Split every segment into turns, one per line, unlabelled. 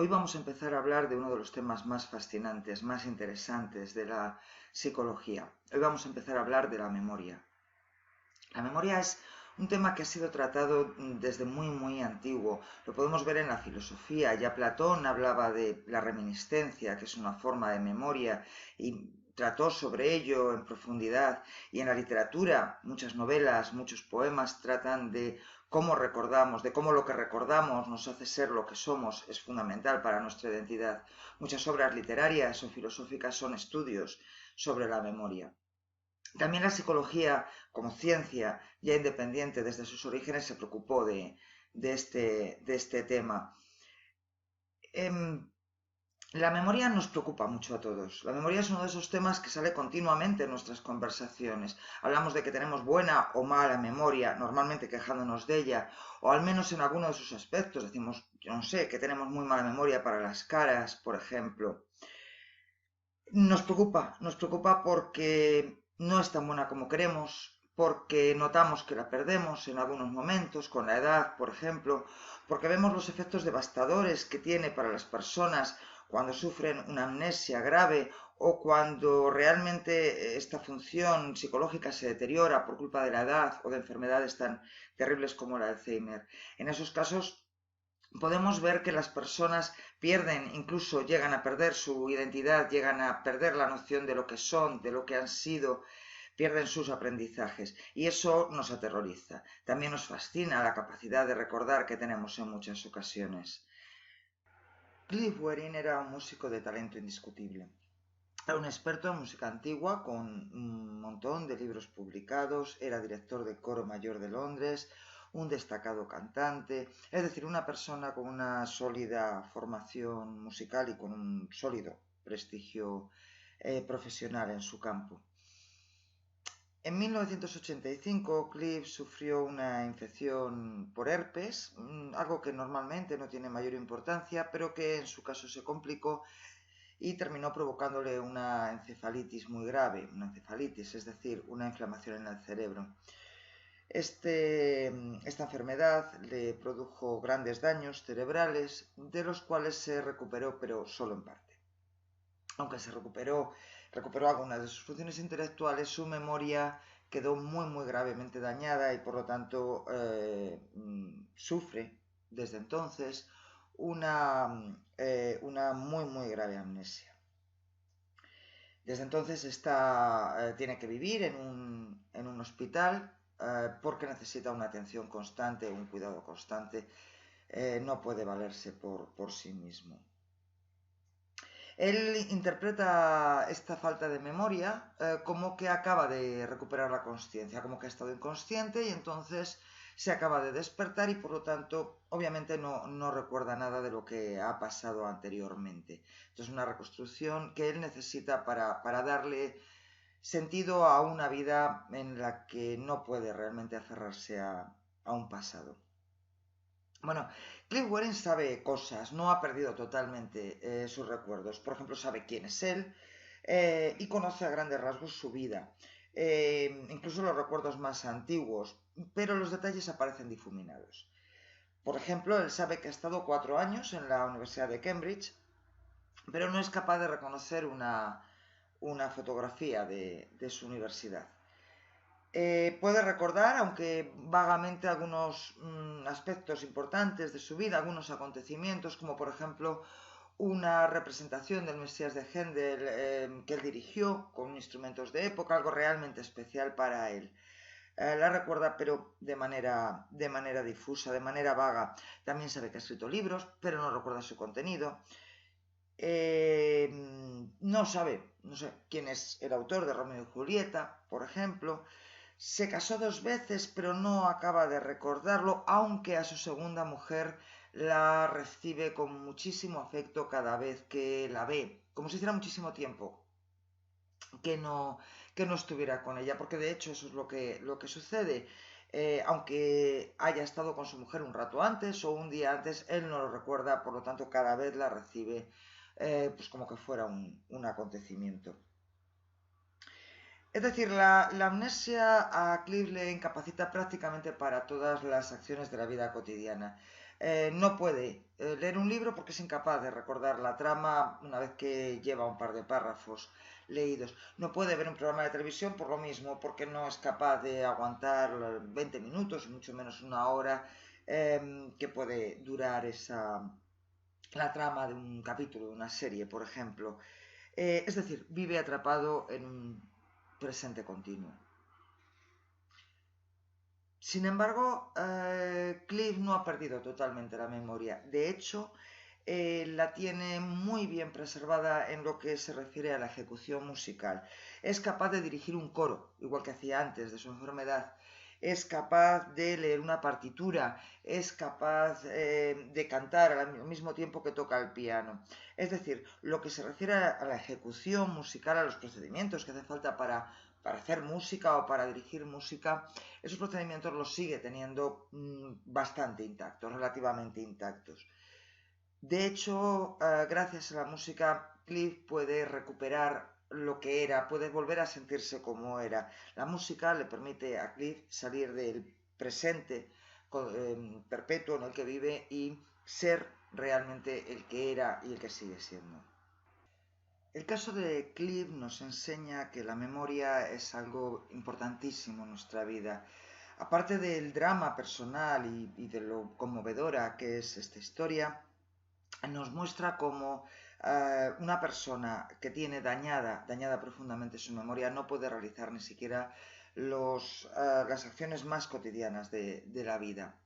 Hoy vamos a empezar a hablar de uno de los temas más fascinantes, más interesantes de la psicología. Hoy vamos a empezar a hablar de la memoria. La memoria es un tema que ha sido tratado desde muy antiguo. Lo podemos ver en la filosofía. Ya Platón hablaba de la reminiscencia, que es una forma de memoria, y trató sobre ello en profundidad. Y en la literatura, muchas novelas, muchos poemas tratan de cómo recordamos, de cómo lo que recordamos nos hace ser lo que somos, es fundamental para nuestra identidad. Muchas obras literarias o filosóficas son estudios sobre la memoria. También la psicología, como ciencia ya independiente desde sus orígenes, se preocupó de este tema. La memoria nos preocupa mucho a todos. La memoria es uno de esos temas que sale continuamente en nuestras conversaciones. Hablamos de que tenemos buena o mala memoria, normalmente quejándonos de ella, o al menos en alguno de sus aspectos. Decimos, yo no sé, que tenemos muy mala memoria para las caras, por ejemplo. Nos preocupa porque no es tan buena como queremos, porque notamos que la perdemos en algunos momentos, con la edad, por ejemplo, porque vemos los efectos devastadores que tiene para las personas cuando sufren una amnesia grave o cuando realmente esta función psicológica se deteriora por culpa de la edad o de enfermedades tan terribles como el Alzheimer. En esos casos podemos ver que las personas pierden, incluso llegan a perder su identidad, llegan a perder la noción de lo que son, de lo que han sido, pierden sus aprendizajes y eso nos aterroriza. También nos fascina la capacidad de recordar que tenemos en muchas ocasiones. Cliff Werin era un músico de talento indiscutible. Era un experto en música antigua con un montón de libros publicados, era director del Coro Mayor de Londres, un destacado cantante, es decir, una persona con una sólida formación musical y con un sólido prestigio profesional en su campo. En 1985, Cliff sufrió una infección por herpes, algo que normalmente no tiene mayor importancia, pero que en su caso se complicó y terminó provocándole una encefalitis muy grave, una encefalitis, es decir, una inflamación en el cerebro. Esta enfermedad le produjo grandes daños cerebrales, de los cuales se recuperó, pero solo en parte. Aunque recuperó algunas de sus funciones intelectuales, su memoria quedó muy gravemente dañada y por lo tanto sufre desde entonces una muy grave amnesia. Desde entonces tiene que vivir en un hospital porque necesita una atención constante, un cuidado constante. No puede valerse por sí mismo. Él interpreta esta falta de memoria como que acaba de recuperar la consciencia, como que ha estado inconsciente y entonces se acaba de despertar y por lo tanto obviamente no recuerda nada de lo que ha pasado anteriormente. Entonces una reconstrucción que él necesita para darle sentido a una vida en la que no puede realmente aferrarse a un pasado. Bueno, Cliff Warren sabe cosas, no ha perdido totalmente sus recuerdos. Por ejemplo, sabe quién es él y conoce a grandes rasgos su vida, incluso los recuerdos más antiguos, pero los detalles aparecen difuminados. Por ejemplo, él sabe que ha estado 4 años en la Universidad de Cambridge, pero no es capaz de reconocer una fotografía de su universidad. Puede recordar, aunque vagamente, algunos aspectos importantes de su vida, algunos acontecimientos, como por ejemplo una representación del Mesías de Händel que él dirigió con instrumentos de época, algo realmente especial para él. La recuerda, pero de manera difusa, de manera vaga. También sabe que ha escrito libros, pero no recuerda su contenido. No sé quién es el autor de Romeo y Julieta, por ejemplo. Se casó 2 veces, pero no acaba de recordarlo, aunque a su segunda mujer la recibe con muchísimo afecto cada vez que la ve, como si hiciera muchísimo tiempo que no estuviera con ella, porque de hecho eso es lo que sucede. Aunque haya estado con su mujer un rato antes o un día antes, él no lo recuerda, por lo tanto cada vez la recibe pues como que fuera un acontecimiento. Es decir, la amnesia a Cliff le incapacita prácticamente para todas las acciones de la vida cotidiana. no puede leer un libro porque es incapaz de recordar la trama una vez que lleva un par de párrafos leídos. No puede ver un programa de televisión por lo mismo, porque no es capaz de aguantar 20 minutos, y mucho menos una hora, que puede durar la trama de un capítulo, de una serie, por ejemplo. Es decir, vive atrapado en un presente continuo. Sin embargo, Cliff no ha perdido totalmente la memoria. De hecho, la tiene muy bien preservada en lo que se refiere a la ejecución musical. Es capaz de dirigir un coro, igual que hacía antes de su enfermedad. Es capaz de leer una partitura, es capaz de cantar al mismo tiempo que toca el piano. Es decir, lo que se refiere a la ejecución musical, a los procedimientos que hacen falta para hacer música o para dirigir música, esos procedimientos los sigue teniendo bastante intactos, relativamente intactos. De hecho, gracias a la música, Cliff puede recuperar lo que era, puede volver a sentirse como era. La música le permite a Cliff salir del presente perpetuo en el que vive y ser realmente el que era y el que sigue siendo. El caso de Cliff nos enseña que la memoria es algo importantísimo en nuestra vida. Aparte del drama personal y de lo conmovedora que es esta historia, nos muestra cómo una persona que tiene dañada profundamente su memoria, no puede realizar ni siquiera las acciones más cotidianas de la vida.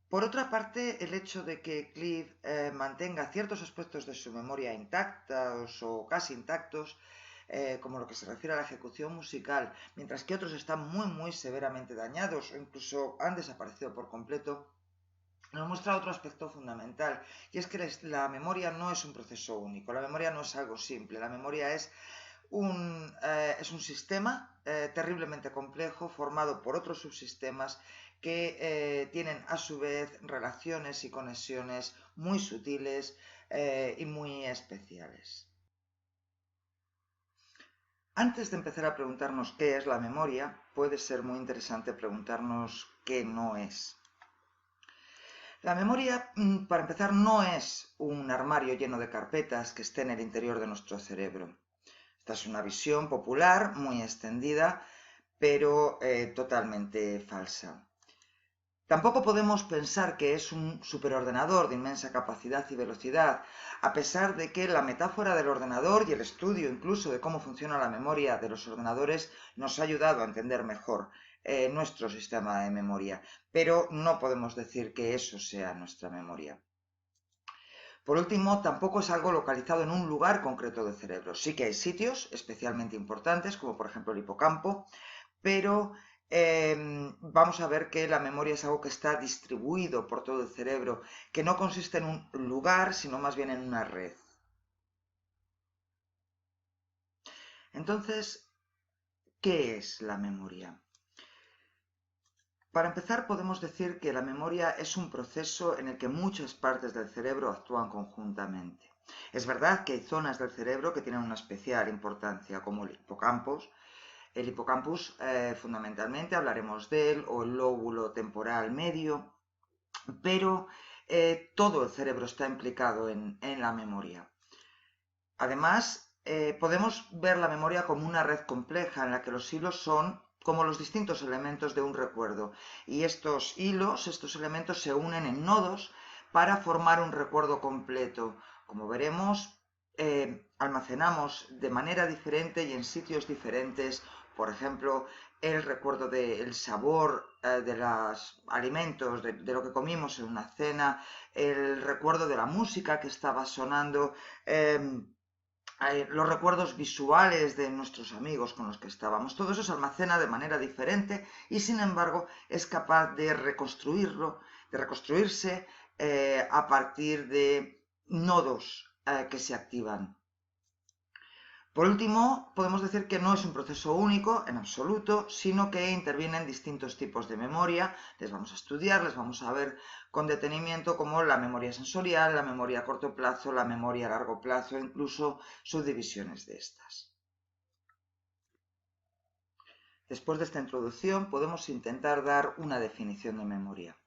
Por otra parte, el hecho de que Cliff mantenga ciertos aspectos de su memoria intactos o casi intactos, como lo que se refiere a la ejecución musical, mientras que otros están muy severamente dañados o incluso han desaparecido por completo, nos muestra otro aspecto fundamental, y es que la memoria no es un proceso único, la memoria no es algo simple, la memoria es un sistema terriblemente complejo formado por otros subsistemas que tienen a su vez relaciones y conexiones muy sutiles y muy especiales. Antes de empezar a preguntarnos qué es la memoria, puede ser muy interesante preguntarnos qué no es. La memoria, para empezar, no es un armario lleno de carpetas que esté en el interior de nuestro cerebro. Esta es una visión popular, muy extendida, pero totalmente falsa. Tampoco podemos pensar que es un superordenador de inmensa capacidad y velocidad, a pesar de que la metáfora del ordenador y el estudio incluso de cómo funciona la memoria de los ordenadores nos ha ayudado a entender mejor nuestro sistema de memoria, pero no podemos decir que eso sea nuestra memoria. Por último, tampoco es algo localizado en un lugar concreto del cerebro. Sí que hay sitios especialmente importantes, como por ejemplo el hipocampo, pero vamos a ver que la memoria es algo que está distribuido por todo el cerebro, que no consiste en un lugar, sino más bien en una red. Entonces, ¿qué es la memoria? Para empezar, podemos decir que la memoria es un proceso en el que muchas partes del cerebro actúan conjuntamente. Es verdad que hay zonas del cerebro que tienen una especial importancia, como el hipocampo. El hipocampus, fundamentalmente, hablaremos de él, o el lóbulo temporal medio, pero todo el cerebro está implicado en la memoria. Además, podemos ver la memoria como una red compleja en la que los hilos son como los distintos elementos de un recuerdo, y estos hilos, estos elementos se unen en nodos para formar un recuerdo completo. Como veremos, almacenamos de manera diferente y en sitios diferentes, por ejemplo, el recuerdo del sabor de los alimentos, de lo que comimos en una cena, el recuerdo de la música que estaba sonando, los recuerdos visuales de nuestros amigos con los que estábamos. Todo eso se almacena de manera diferente y sin embargo es capaz de reconstruirlo, de reconstruirse a partir de nodos que se activan. Por último, podemos decir que no es un proceso único en absoluto, sino que intervienen distintos tipos de memoria. Les vamos a estudiar, les vamos a ver con detenimiento como la memoria sensorial, la memoria a corto plazo, la memoria a largo plazo, incluso subdivisiones de estas. Después de esta introducción, podemos intentar dar una definición de memoria.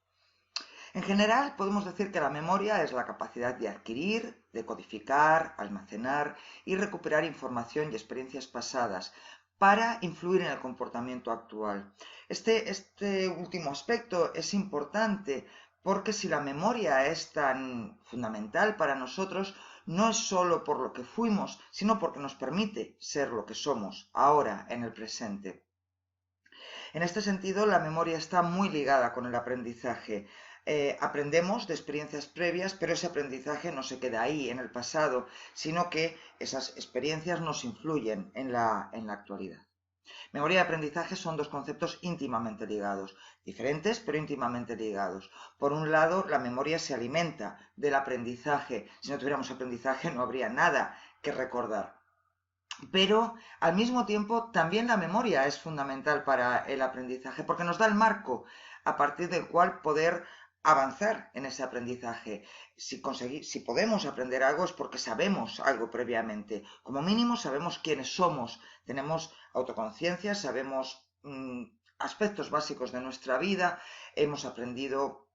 En general, podemos decir que la memoria es la capacidad de adquirir, de codificar, almacenar y recuperar información y experiencias pasadas para influir en el comportamiento actual. Este último aspecto es importante porque si la memoria es tan fundamental para nosotros, no es solo por lo que fuimos, sino porque nos permite ser lo que somos ahora en el presente. En este sentido, la memoria está muy ligada con el aprendizaje. Aprendemos de experiencias previas, pero ese aprendizaje no se queda ahí, en el pasado, sino que esas experiencias nos influyen en la actualidad. Memoria y aprendizaje son dos conceptos íntimamente ligados, diferentes pero íntimamente ligados. Por un lado, la memoria se alimenta del aprendizaje. Si no tuviéramos aprendizaje no habría nada que recordar. Pero al mismo tiempo también la memoria es fundamental para el aprendizaje porque nos da el marco a partir del cual poder avanzar en ese aprendizaje. Si podemos aprender algo es porque sabemos algo previamente. Como mínimo sabemos quiénes somos, tenemos autoconciencia, sabemos aspectos básicos de nuestra vida, hemos aprendido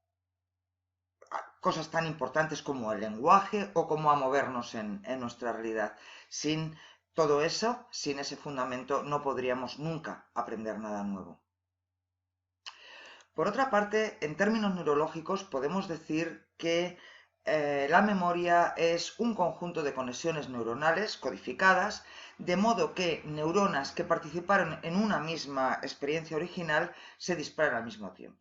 cosas tan importantes como el lenguaje o cómo a movernos en nuestra realidad. Sin todo eso, sin ese fundamento, no podríamos nunca aprender nada nuevo. Por otra parte, en términos neurológicos, podemos decir que la memoria es un conjunto de conexiones neuronales codificadas, de modo que neuronas que participaron en una misma experiencia original se disparan al mismo tiempo.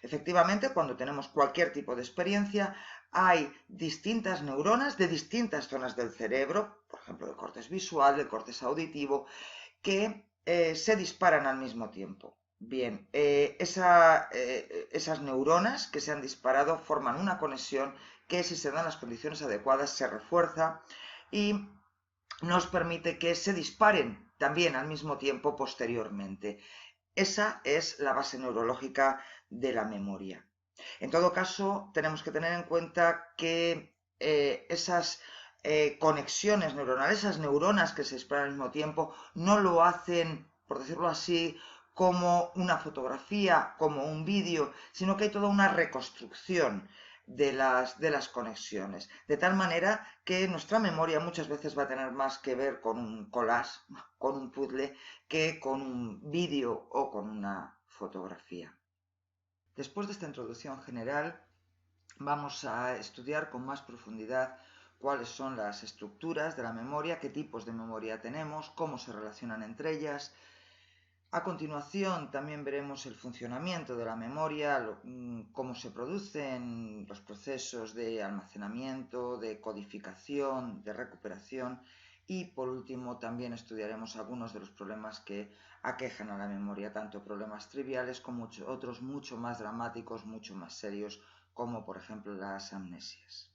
Efectivamente, cuando tenemos cualquier tipo de experiencia, hay distintas neuronas de distintas zonas del cerebro, por ejemplo, del córtex visual, del córtex auditivo, que se disparan al mismo tiempo. Bien, esas neuronas que se han disparado forman una conexión que, si se dan las condiciones adecuadas, se refuerza y nos permite que se disparen también al mismo tiempo posteriormente. Esa es la base neurológica de la memoria. En todo caso, tenemos que tener en cuenta que esas conexiones neuronales, esas neuronas que se disparan al mismo tiempo, no lo hacen, por decirlo así, como una fotografía, como un vídeo, sino que hay toda una reconstrucción de las conexiones. De tal manera que nuestra memoria muchas veces va a tener más que ver con un collage, con un puzzle, que con un vídeo o con una fotografía. Después de esta introducción general, vamos a estudiar con más profundidad cuáles son las estructuras de la memoria, qué tipos de memoria tenemos, cómo se relacionan entre ellas. A continuación también veremos el funcionamiento de la memoria, cómo se producen los procesos de almacenamiento, de codificación, de recuperación y por último también estudiaremos algunos de los problemas que aquejan a la memoria, tanto problemas triviales como otros mucho más dramáticos, mucho más serios, como por ejemplo las amnesias.